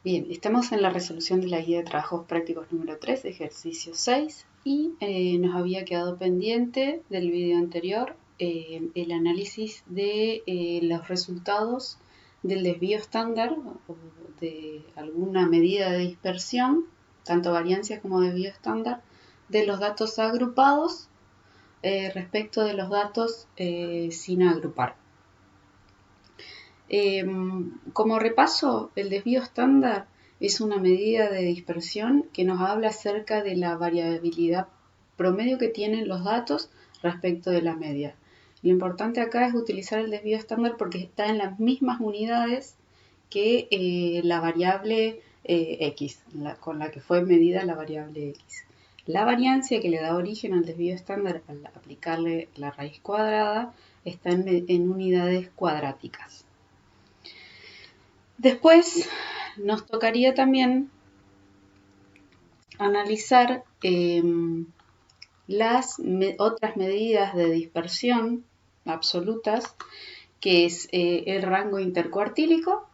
Bien, estamos en la resolución de la guía de trabajos prácticos número 3, ejercicio 6, y nos había quedado pendiente del video anterior el análisis de los resultados del desvío estándar o de alguna medida de dispersión, tanto variancia como desvío estándar, de los datos agrupados respecto de los datos sin agrupar. Como repaso, el desvío estándar es una medida de dispersión que nos habla acerca de la variabilidad promedio que tienen los datos respecto de la media. Lo importante acá es utilizar el desvío estándar porque está en las mismas unidades que la variable x, con la que fue medida la variable x. La variancia que le da origen al desvío estándar al aplicarle la raíz cuadrada está en unidades cuadráticas. Después nos tocaría también analizar las otras medidas de dispersión absolutas, que es el rango intercuartílico,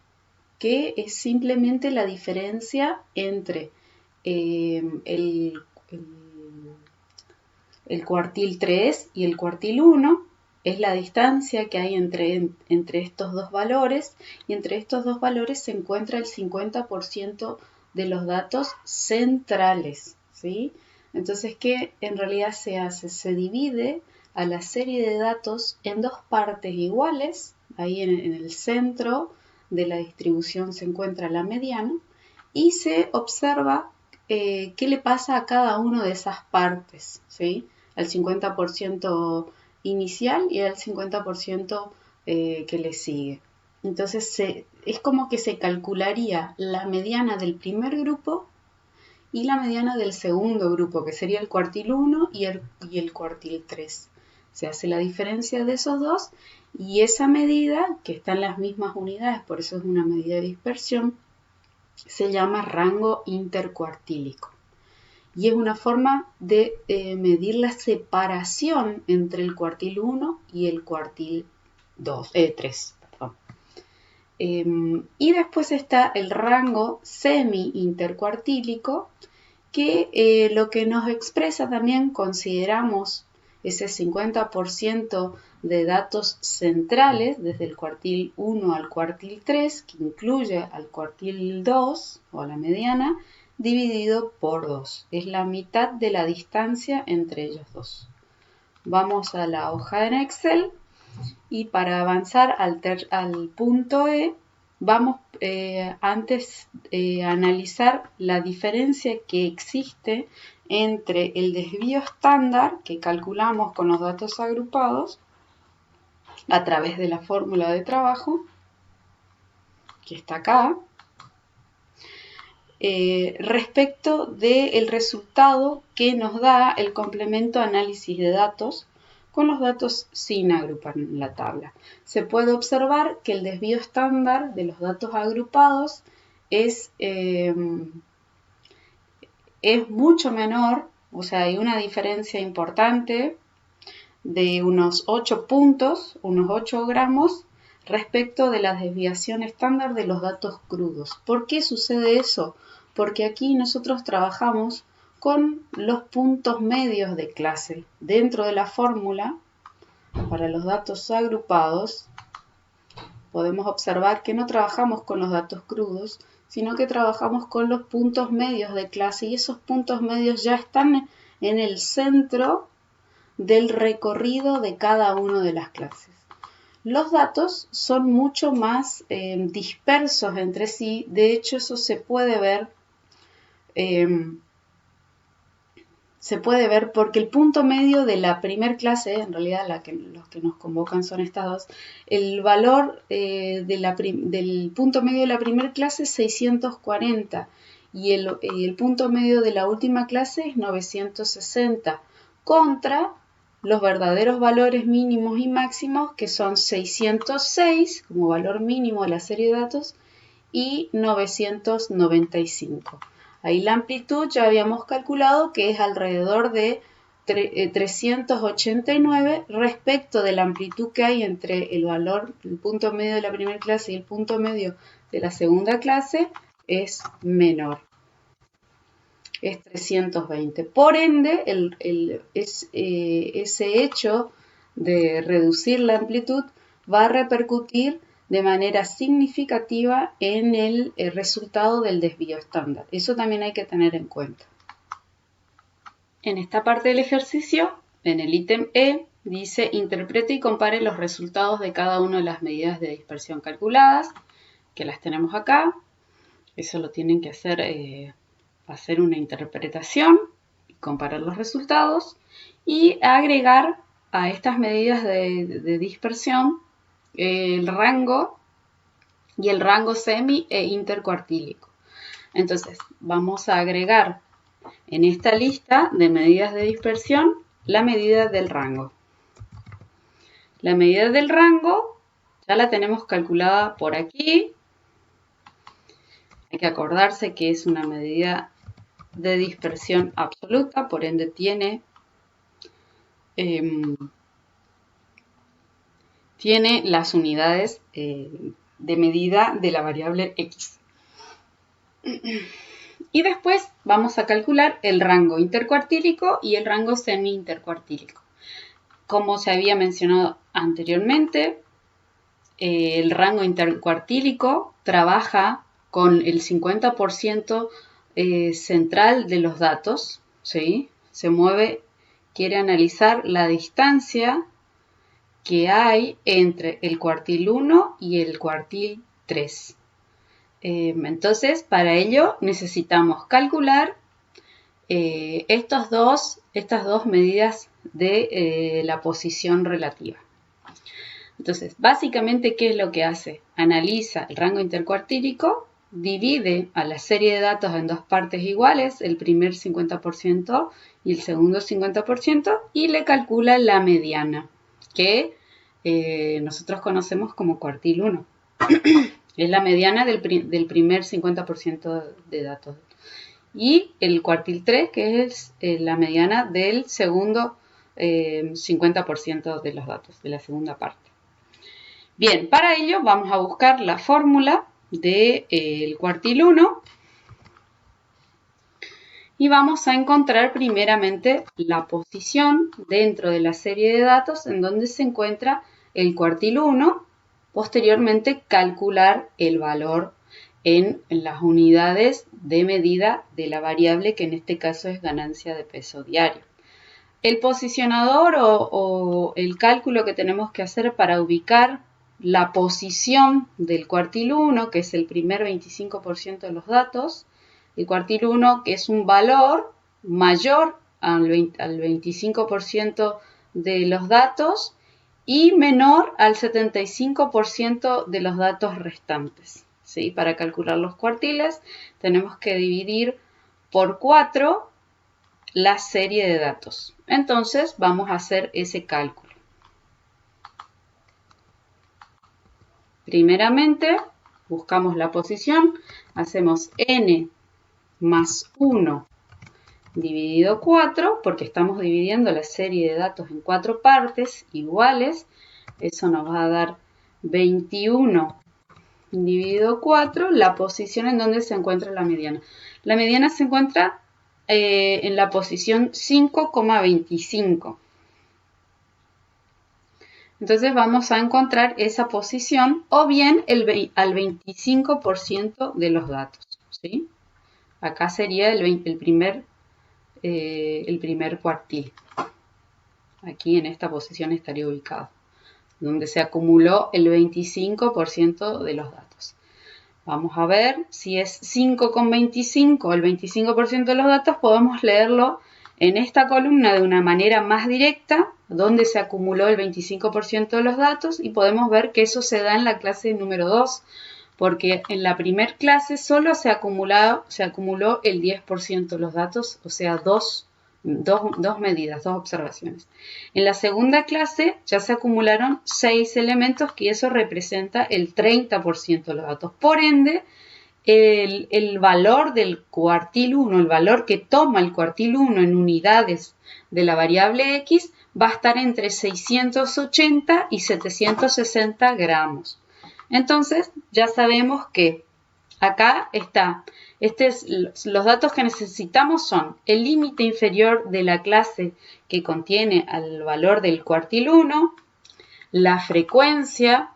que es simplemente la diferencia entre el cuartil 3 y el cuartil 1, es la distancia que hay entre estos dos valores, y entre estos dos valores se encuentra el 50% de los datos centrales, ¿sí? Entonces, ¿qué en realidad se hace? Se divide a la serie de datos en dos partes iguales, ahí en el centro de la distribución se encuentra la mediana, y se observa qué le pasa a cada una de esas partes, ¿sí? Al 50% inicial y al 50% que le sigue. Entonces es como que se calcularía la mediana del primer grupo y la mediana del segundo grupo, que sería el cuartil 1 y el cuartil 3. Se hace la diferencia de esos dos y esa medida, que está en las mismas unidades, por eso es una medida de dispersión, se llama rango intercuartílico. Y es una forma de medir la separación entre el cuartil 1 y el cuartil 3. Y después está el rango semi-intercuartílico, que lo que nos expresa también, consideramos ese 50% de datos centrales, desde el cuartil 1 al cuartil 3, que incluye al cuartil 2, o a la mediana, dividido por 2. Es la mitad de la distancia entre ellos dos. Vamos a la hoja en Excel y para avanzar al punto E, vamos antes a analizar la diferencia que existe entre el desvío estándar que calculamos con los datos agrupados a través de la fórmula de trabajo, que está acá, respecto del resultado que nos da el complemento análisis de datos con los datos sin agrupar en la tabla. Se puede observar que el desvío estándar de los datos agrupados es mucho menor, o sea, hay una diferencia importante de unos 8 puntos, unos 8 gramos, respecto de la desviación estándar de los datos crudos. ¿Por qué sucede eso? Porque aquí nosotros trabajamos con los puntos medios de clase. Dentro de la fórmula, para los datos agrupados, podemos observar que no trabajamos con los datos crudos, sino que trabajamos con los puntos medios de clase, y esos puntos medios ya están en el centro del recorrido de cada una de las clases. Los datos son mucho más dispersos entre sí, de hecho eso se puede ver porque el punto medio de la primer clase, en realidad los que nos convocan son estas dos, el valor del punto medio de la primera clase es 640 y el punto medio de la última clase es 960, contra los verdaderos valores mínimos y máximos, que son 606 como valor mínimo de la serie de datos y 995. Ahí la amplitud ya habíamos calculado que es alrededor de 389 respecto de la amplitud que hay entre el punto medio de la primera clase y el punto medio de la segunda clase, es menor. Es 320. Por ende, ese hecho de reducir la amplitud va a repercutir de manera significativa en el resultado del desvío estándar. Eso también hay que tener en cuenta. En esta parte del ejercicio, en el ítem E, dice interprete y compare los resultados de cada una de las medidas de dispersión calculadas, que las tenemos acá. Eso lo tienen que hacer una interpretación, comparar los resultados y agregar a estas medidas de dispersión el rango y el rango semi e intercuartílico. Entonces, vamos a agregar en esta lista de medidas de dispersión la medida del rango. La medida del rango ya la tenemos calculada por aquí. Hay que acordarse que es una medida de dispersión absoluta, por ende tiene las unidades de medida de la variable x. Y después vamos a calcular el rango intercuartílico y el rango semi-intercuartílico. Como se había mencionado anteriormente, el rango intercuartílico trabaja con el 50% central de los datos, ¿sí? Se mueve, quiere analizar la distancia que hay entre el cuartil 1 y el cuartil 3. Entonces, para ello necesitamos calcular estas dos medidas de la posición relativa. Entonces, básicamente, ¿qué es lo que hace? Analiza el rango intercuartílico, divide a la serie de datos en dos partes iguales, el primer 50% y el segundo 50%, y le calcula la mediana, que nosotros conocemos como cuartil 1. Es la mediana del primer 50% de datos. Y el cuartil 3, que es la mediana del segundo 50% de los datos, de la segunda parte. Bien, para ello vamos a buscar la fórmula del cuartil 1 y vamos a encontrar primeramente la posición dentro de la serie de datos en donde se encuentra el cuartil 1, posteriormente calcular el valor en las unidades de medida de la variable, que en este caso es ganancia de peso diario. El posicionador o el cálculo que tenemos que hacer para ubicar la posición del cuartil 1, que es el primer 25% de los datos, el cuartil 1, que es un valor mayor al 25% de los datos y menor al 75% de los datos restantes. ¿Sí? Para calcular los cuartiles tenemos que dividir por 4 la serie de datos. Entonces vamos a hacer ese cálculo. Primeramente buscamos la posición, hacemos n más 1 dividido 4, porque estamos dividiendo la serie de datos en 4 partes iguales. Eso nos va a dar 21 dividido 4, la posición en donde se encuentra la mediana. La mediana se encuentra en la posición 5,25. Entonces vamos a encontrar esa posición o bien al 25% de los datos, ¿sí? Acá sería el primer cuartil. Aquí en esta posición estaría ubicado, donde se acumuló el 25% de los datos. Vamos a ver si es 5,25 el 25% de los datos, podemos leerlo en esta columna de una manera más directa, donde se acumuló el 25% de los datos, y podemos ver que eso se da en la clase número 2, porque en la primera clase solo se acumuló el 10% de los datos, o sea, dos medidas, dos observaciones. En la segunda clase ya se acumularon 6 elementos, que eso representa el 30% de los datos. Por ende, el valor del cuartil 1, el valor que toma el cuartil 1 en unidades de la variable x, va a estar entre 680 y 760 gramos. Entonces, ya sabemos que acá está. Los datos que necesitamos son el límite inferior de la clase que contiene al valor del cuartil 1, la frecuencia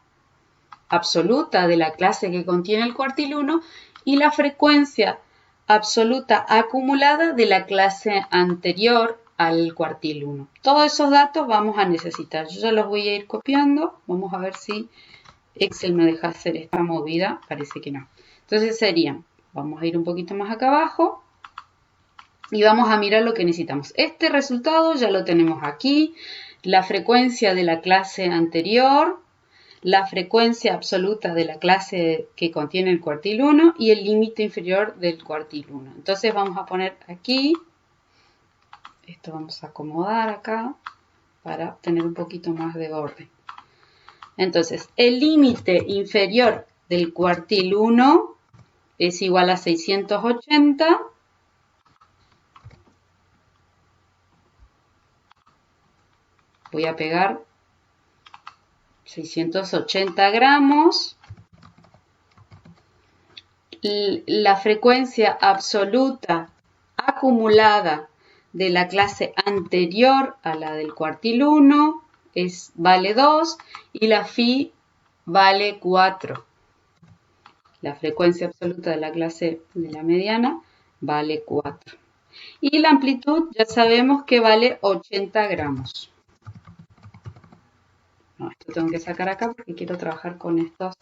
absoluta de la clase que contiene el cuartil 1 y la frecuencia absoluta acumulada de la clase anterior al cuartil 1. Todos esos datos vamos a necesitar. Yo ya los voy a ir copiando. Vamos a ver si Excel me deja hacer esta movida. Parece que no. Entonces serían, vamos a ir un poquito más acá abajo y vamos a mirar lo que necesitamos. Este resultado ya lo tenemos aquí. La frecuencia de la clase anterior, la frecuencia absoluta de la clase que contiene el cuartil 1 y el límite inferior del cuartil 1. Entonces vamos a poner aquí, esto vamos a acomodar acá para tener un poquito más de orden. Entonces, el límite inferior del cuartil 1 es igual a 680. Voy a pegar 680 gramos. La frecuencia absoluta acumulada de la clase anterior a la del cuartil 1 vale 2 y la phi vale 4. La frecuencia absoluta de la clase de la mediana vale 4. Y la amplitud ya sabemos que vale 80 gramos. No, esto tengo que sacar acá porque quiero trabajar con estas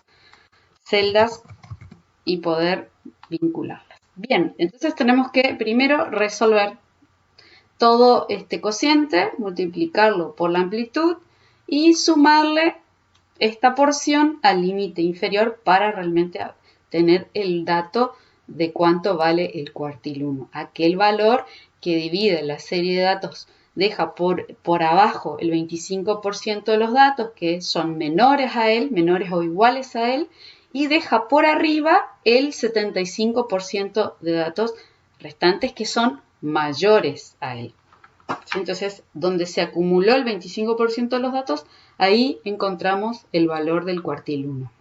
celdas y poder vincularlas. Bien, entonces tenemos que primero resolver todo este cociente, multiplicarlo por la amplitud y sumarle esta porción al límite inferior para realmente tener el dato de cuánto vale el cuartil 1. Aquel valor que divide la serie de datos deja por abajo el 25% de los datos que son menores a él, menores o iguales a él, y deja por arriba el 75% de datos restantes que son mayores a él. Entonces, donde se acumuló el 25% de los datos, ahí encontramos el valor del cuartil 1.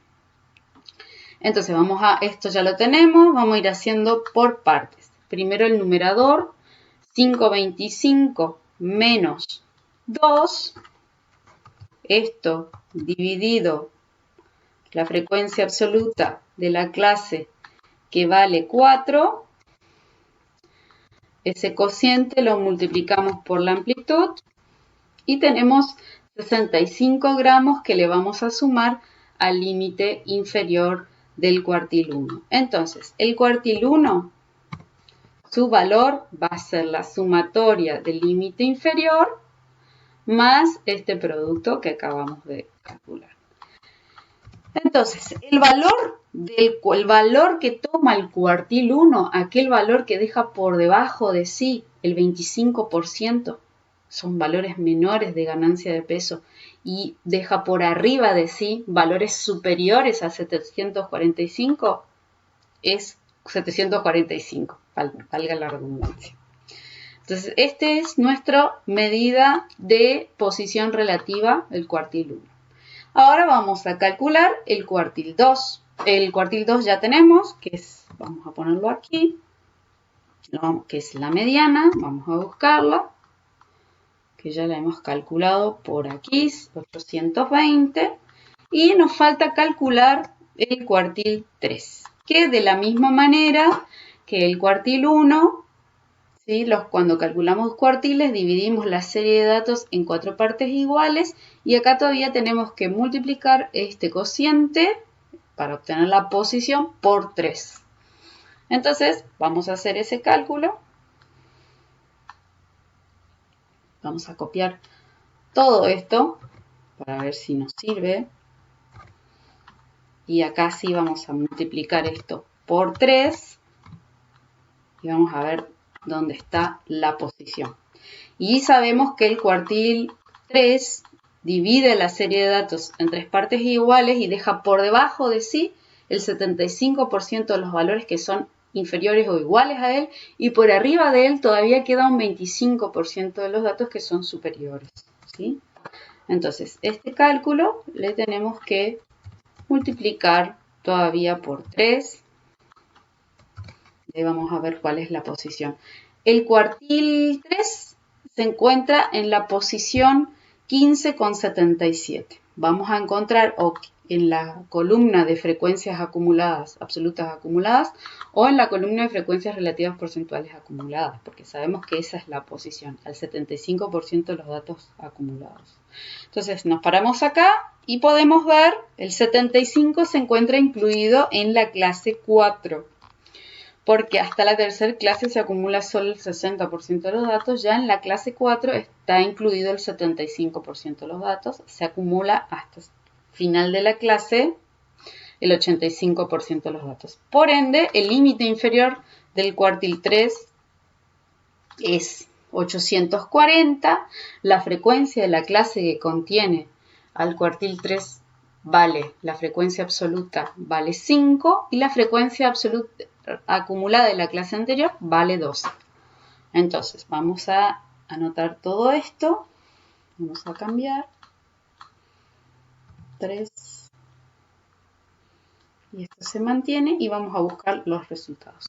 Entonces, esto ya lo tenemos, vamos a ir haciendo por partes. Primero el numerador, 525 menos 2, esto dividido la frecuencia absoluta de la clase que vale 4, ese cociente lo multiplicamos por la amplitud y tenemos 65 gramos que le vamos a sumar al límite inferior del cuartil 1. Entonces, el cuartil 1, su valor va a ser la sumatoria del límite inferior más este producto que acabamos de calcular. Entonces, el valor que toma el cuartil 1, aquel valor que deja por debajo de sí el 25%, son valores menores de ganancia de peso, y deja por arriba de sí valores superiores a 745, es 745, valga la redundancia. Entonces, esta es nuestra medida de posición relativa del cuartil 1. Ahora vamos a calcular el cuartil 2. El cuartil 2 ya tenemos, vamos a ponerlo aquí, que es la mediana, vamos a buscarla, que ya la hemos calculado por aquí, 820, y nos falta calcular el cuartil 3, que de la misma manera que el cuartil 1, ¿sí? Cuando calculamos cuartiles dividimos la serie de datos en 4 partes iguales y acá todavía tenemos que multiplicar este cociente para obtener la posición por 3. Entonces vamos a hacer ese cálculo. Vamos a copiar todo esto para ver si nos sirve. Y acá sí vamos a multiplicar esto por 3 y vamos a ver dónde está la posición. Y sabemos que el cuartil 3 divide la serie de datos en 3 partes iguales y deja por debajo de sí el 75% de los valores que son inferiores o iguales a él, y por arriba de él todavía queda un 25% de los datos que son superiores, ¿sí? Entonces, este cálculo le tenemos que multiplicar todavía por 3 Ahí vamos a ver cuál es la posición. El cuartil 3 se encuentra en la posición 15,77. Vamos a encontrar en la columna de frecuencias acumuladas, absolutas acumuladas, o en la columna de frecuencias relativas porcentuales acumuladas, porque sabemos que esa es la posición, al 75% de los datos acumulados. Entonces nos paramos acá y podemos ver el 75 se encuentra incluido en la clase 4. Porque hasta la tercera clase se acumula solo el 60% de los datos, ya en la clase 4 está incluido el 75% de los datos, se acumula hasta el final de la clase el 85% de los datos. Por ende, el límite inferior del cuartil 3 es 840, la frecuencia de la clase que contiene al cuartil 3 vale, la frecuencia absoluta vale 5 y la frecuencia absoluta acumulada de la clase anterior vale 12. Entonces, vamos a anotar todo esto. Vamos a cambiar. 3. Y esto se mantiene y vamos a buscar los resultados.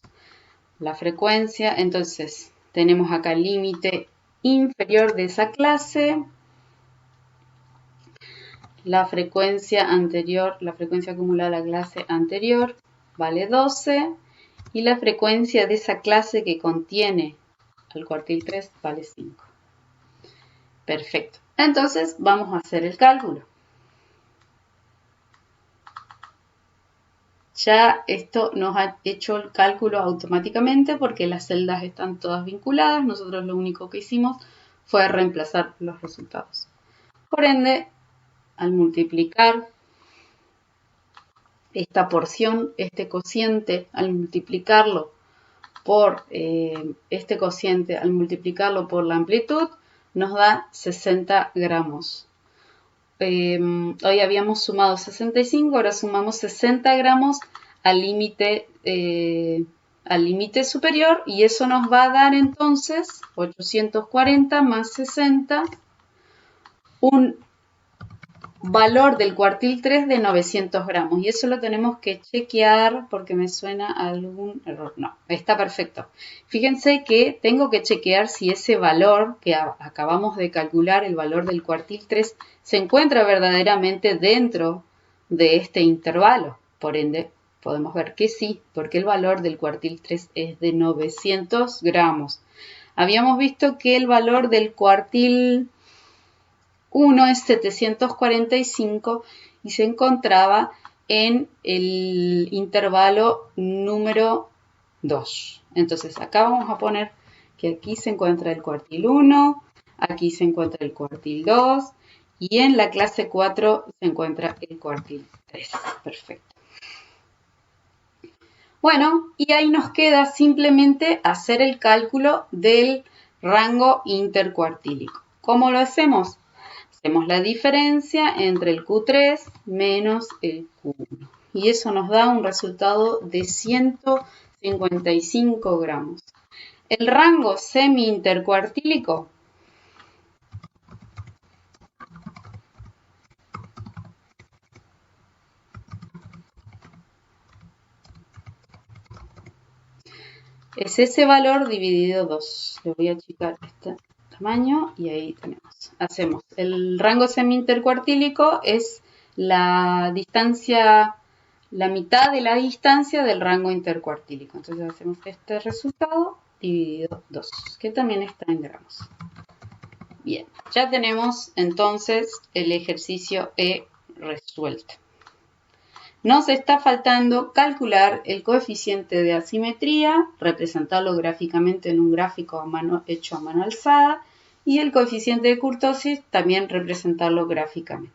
La frecuencia, entonces, tenemos acá el límite inferior de esa clase. La frecuencia anterior, la frecuencia acumulada de la clase anterior vale 12 y la frecuencia de esa clase que contiene al cuartil 3 vale 5. Perfecto. Entonces vamos a hacer el cálculo. Ya esto nos ha hecho el cálculo automáticamente porque las celdas están todas vinculadas. Nosotros lo único que hicimos fue reemplazar los resultados. Por ende, al multiplicar esta porción, este cociente, al multiplicarlo por este cociente, al multiplicarlo por la amplitud, nos da 60 gramos. Hoy habíamos sumado 65, ahora sumamos 60 gramos al límite superior y eso nos va a dar entonces 840 más 60, un valor del cuartil 3 de 900 gramos. Y eso lo tenemos que chequear porque me suena algún error. No, está perfecto. Fíjense que tengo que chequear si ese valor que acabamos de calcular, el valor del cuartil 3, se encuentra verdaderamente dentro de este intervalo. Por ende, podemos ver que sí, porque el valor del cuartil 3 es de 900 gramos. Habíamos visto que el valor del cuartil 1 es 745 y se encontraba en el intervalo número 2. Entonces acá vamos a poner que aquí se encuentra el cuartil 1, aquí se encuentra el cuartil 2 y en la clase 4 se encuentra el cuartil 3. Perfecto. Bueno, y ahí nos queda simplemente hacer el cálculo del rango intercuartílico. ¿Cómo lo hacemos? Hacemos la diferencia entre el Q3 menos el Q1. Y eso nos da un resultado de 155 gramos. El rango semi-intercuartílico es ese valor dividido 2. Le voy a achicar este tamaño y ahí tenemos. Hacemos el rango semi-intercuartílico es la distancia, la mitad de la distancia del rango intercuartílico. Entonces hacemos este resultado dividido 2, que también está en gramos. Bien, ya tenemos entonces el ejercicio E resuelto. Nos está faltando calcular el coeficiente de asimetría, representarlo gráficamente en un gráfico hecho a mano alzada, y el coeficiente de kurtosis también representarlo gráficamente.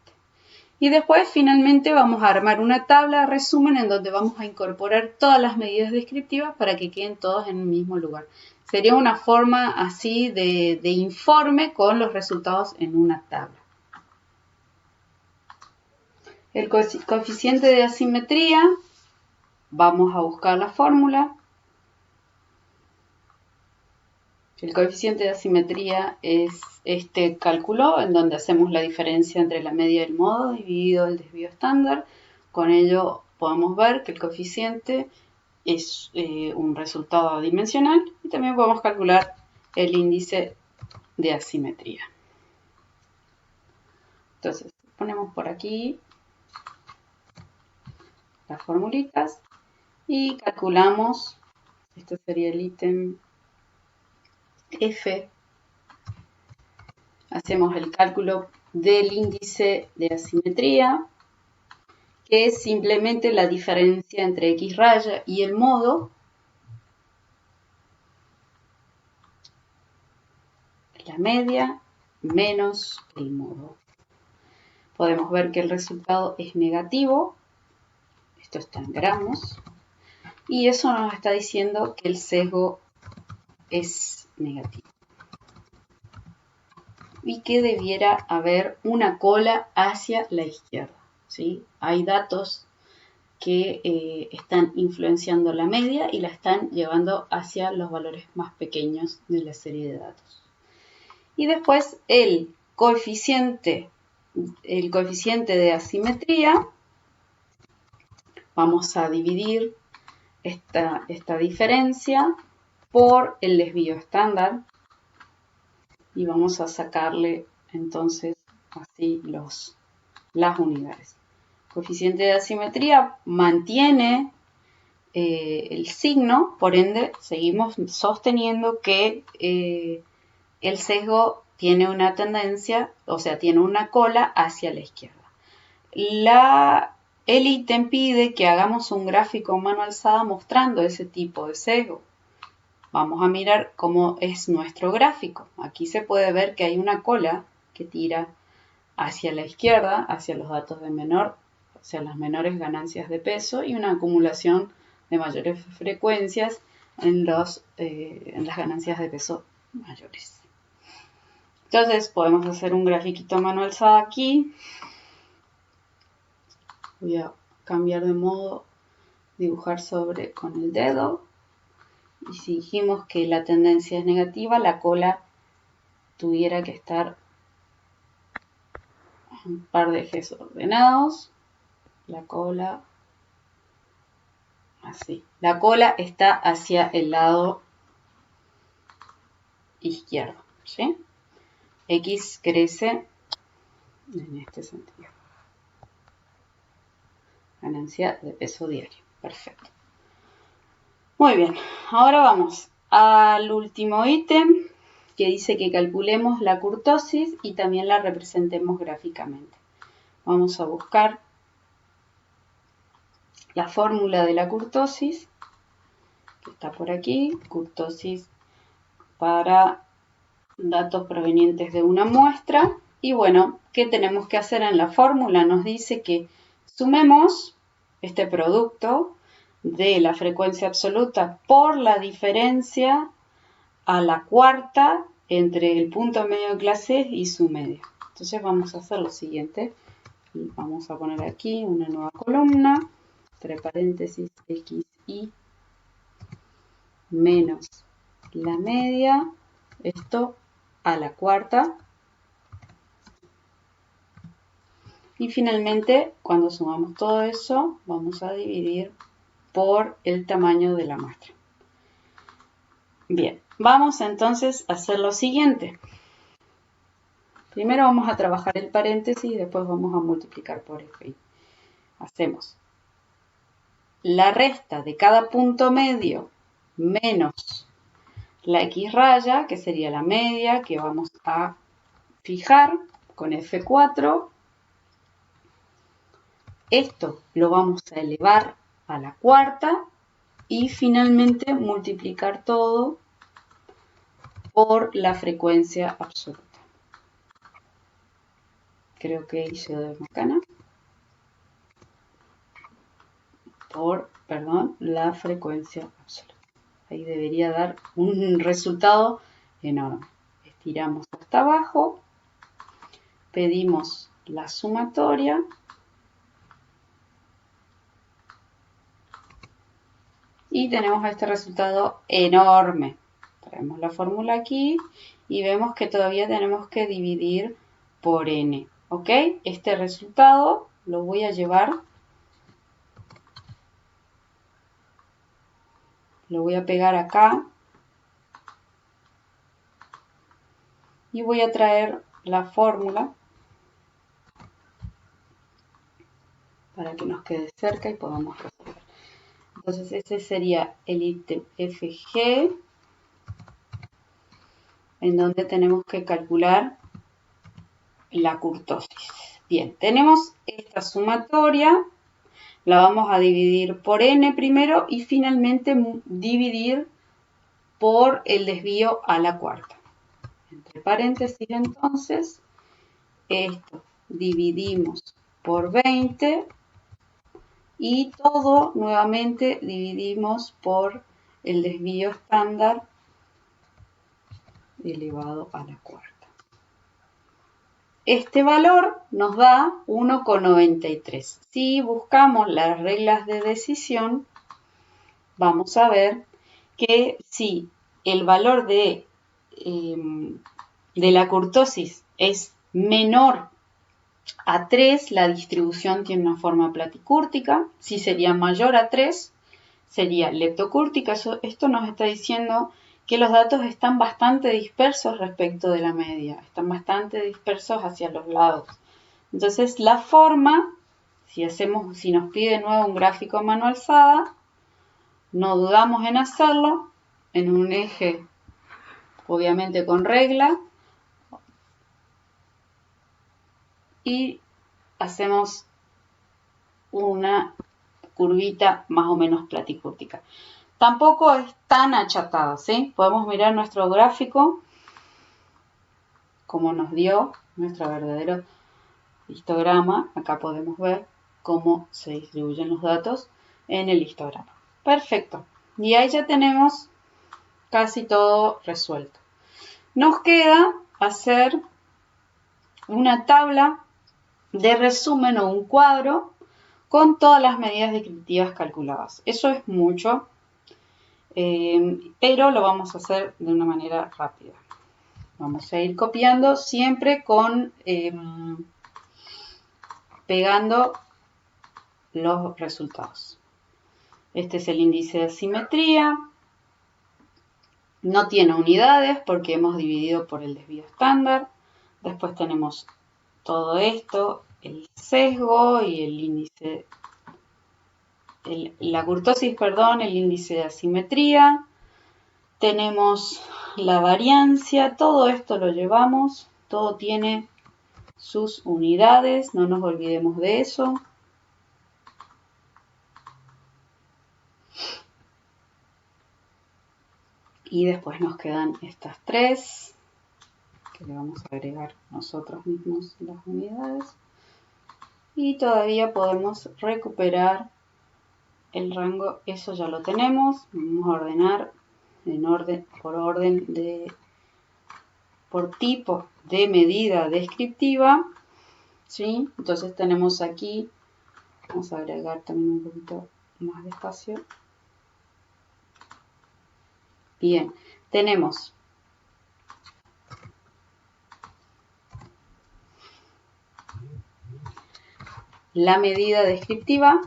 Y después finalmente vamos a armar una tabla de resumen en donde vamos a incorporar todas las medidas descriptivas para que queden todas en el mismo lugar. Sería una forma así de informe con los resultados en una tabla. El coeficiente de asimetría, vamos a buscar la fórmula. El coeficiente de asimetría es este cálculo en donde hacemos la diferencia entre la media y el modo dividido el desvío estándar. Con ello podemos ver que el coeficiente es un resultado dimensional y también podemos calcular el índice de asimetría. Entonces, ponemos por aquí las formulitas y calculamos, este sería el ítem F, hacemos el cálculo del índice de asimetría, que es simplemente la diferencia entre X raya y el modo, la media, menos el modo. Podemos ver que el resultado es negativo, esto está en gramos, y eso nos está diciendo que el sesgo es negativo. Y que debiera haber una cola hacia la izquierda, ¿sí? Hay datos que están influenciando la media y la están llevando hacia los valores más pequeños de la serie de datos. Y después el coeficiente de asimetría, vamos a dividir esta diferencia por el desvío estándar y vamos a sacarle entonces así las unidades. El coeficiente de asimetría mantiene el signo, por ende seguimos sosteniendo que el sesgo tiene una tendencia, o sea, tiene una cola hacia la izquierda. El ítem pide que hagamos un gráfico a mano alzada mostrando ese tipo de sesgo. Vamos a mirar cómo es nuestro gráfico. Aquí se puede ver que hay una cola que tira hacia la izquierda, hacia los datos de hacia las menores ganancias de peso y una acumulación de mayores frecuencias en las ganancias de peso mayores. Entonces podemos hacer un grafiquito a mano alzada aquí. Voy a cambiar de modo, dibujar con el dedo. Y si dijimos que la tendencia es negativa, la cola tuviera que estar un par de ejes ordenados. La cola, así. La cola está hacia el lado izquierdo, ¿sí? X crece en este sentido. Ganancia de peso diario. Perfecto. Muy bien, ahora vamos al último ítem que dice que calculemos la kurtosis y también la representemos gráficamente. Vamos a buscar la fórmula de la kurtosis, que está por aquí, kurtosis para datos provenientes de una muestra. Y bueno, ¿qué tenemos que hacer en la fórmula? Nos dice que sumemos este producto de la frecuencia absoluta por la diferencia a la cuarta entre el punto medio de clase y su media. Entonces vamos a hacer lo siguiente. Vamos a poner aquí una nueva columna, entre paréntesis xi menos la media, esto a la cuarta. Y finalmente, cuando sumamos todo eso, vamos a dividir por el tamaño de la muestra. Bien, vamos entonces a hacer lo siguiente. Primero vamos a trabajar el paréntesis y después vamos a multiplicar por f. Hacemos la resta de cada punto medio menos la x raya, que sería la media, que vamos a fijar con F4. Esto lo vamos a elevar a la cuarta y finalmente multiplicar todo por la frecuencia absoluta. Creo que hice de macana. La frecuencia absoluta. Ahí debería dar un resultado enorme. Estiramos hasta abajo, pedimos la sumatoria y tenemos este resultado enorme. Traemos la fórmula aquí y vemos que todavía tenemos que dividir por n. ¿Ok? Este resultado lo voy a llevar lo voy a pegar acá y voy a traer la fórmula para que nos quede cerca y podamos resolver. Entonces ese sería el ítem FG, en donde tenemos que calcular la kurtosis. Bien, tenemos esta sumatoria, la vamos a dividir por n primero y finalmente dividir por el desvío a la cuarta. Entre paréntesis, entonces, esto dividimos por 20 y todo nuevamente dividimos por el desvío estándar elevado a la cuarta. Este valor nos da 1,93. Si buscamos las reglas de decisión, vamos a ver que si el valor de la kurtosis es menor a 3, la distribución tiene una forma platicúrtica. Si sería mayor a 3, sería leptocúrtica. Esto nos está diciendo que los datos están bastante dispersos respecto de la media, están bastante dispersos hacia los lados. Entonces la forma, si nos pide de nuevo un gráfico a mano alzada, no dudamos en hacerlo en un eje, obviamente con regla, y hacemos una curvita más o menos platicúrtica. Tampoco es tan achatada, ¿sí? Podemos mirar nuestro gráfico como nos dio nuestro verdadero histograma. Acá podemos ver cómo se distribuyen los datos en el histograma. Perfecto. Y ahí ya tenemos casi todo resuelto. Nos queda hacer una tabla de resumen o un cuadro con todas las medidas descriptivas calculadas. Eso es mucho, pero lo vamos a hacer de una manera rápida. Vamos a ir copiando siempre con pegando los resultados. Este es el índice de asimetría. No tiene unidades porque hemos dividido por el desvío estándar. Después tenemos todo esto, el sesgo y el índice, la kurtosis, perdón, el índice de asimetría. Tenemos la variancia, todo esto lo llevamos, todo tiene sus unidades, no nos olvidemos de eso. Y después nos quedan estas tres, que le vamos a agregar nosotros mismos las unidades. Y todavía podemos recuperar el rango, eso ya lo tenemos. Vamos a ordenar por tipo de medida descriptiva, ¿sí? Entonces tenemos aquí, vamos a agregar también un poquito más de espacio. Bien, tenemos la medida descriptiva,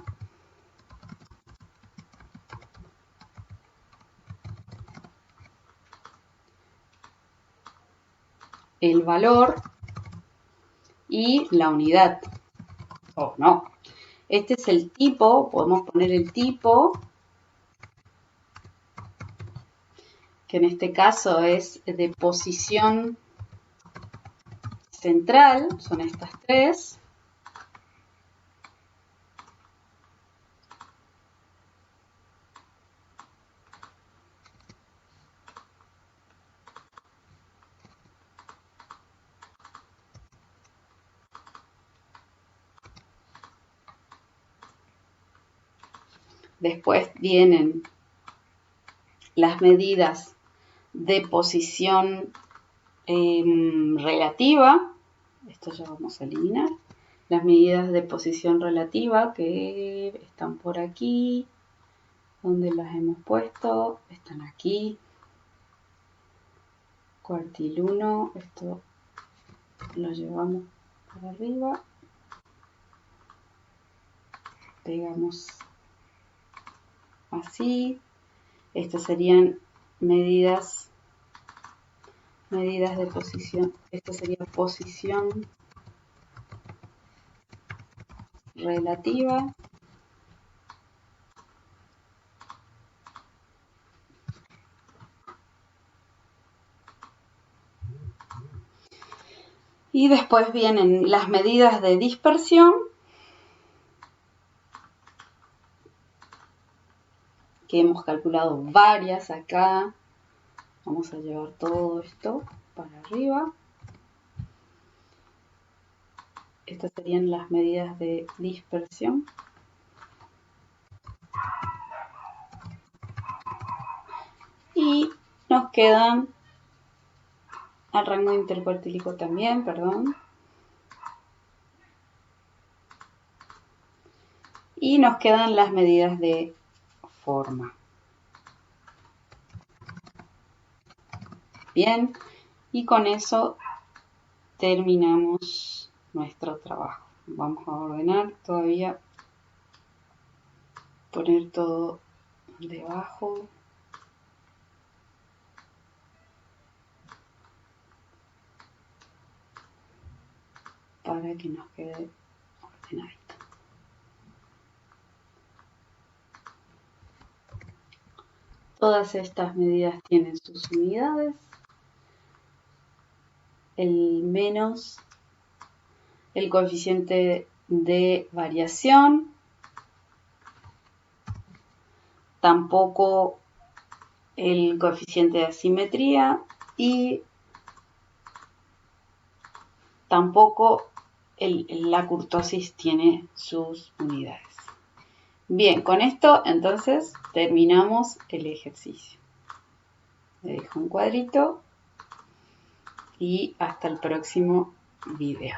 el valor y la unidad. Oh, no. Este es el tipo, podemos poner el tipo, que en este caso es de posición central, son estas tres. Después vienen las medidas de posición relativa. Esto ya vamos a eliminar. Las medidas de posición relativa que están por aquí. ¿Dónde las hemos puesto? Están aquí. Cuartil 1. Esto lo llevamos para arriba. Pegamos así. Estas serían medidas de posición. Esta sería posición relativa. Y después vienen las medidas de dispersión, que hemos calculado varias acá. Vamos a llevar todo esto para arriba. Estas serían las medidas de dispersión. Y nos quedan al rango intercuartílico también, perdón. Y nos quedan las medidas de forma. Bien, y con eso terminamos nuestro trabajo. Vamos a ordenar todavía, poner todo debajo. Para que nos quede ordenadito. Todas estas medidas tienen sus unidades. El menos, el coeficiente de variación, tampoco el coeficiente de asimetría y tampoco la kurtosis tiene sus unidades. Bien, con esto entonces terminamos el ejercicio. Le dejo un cuadrito y hasta el próximo video.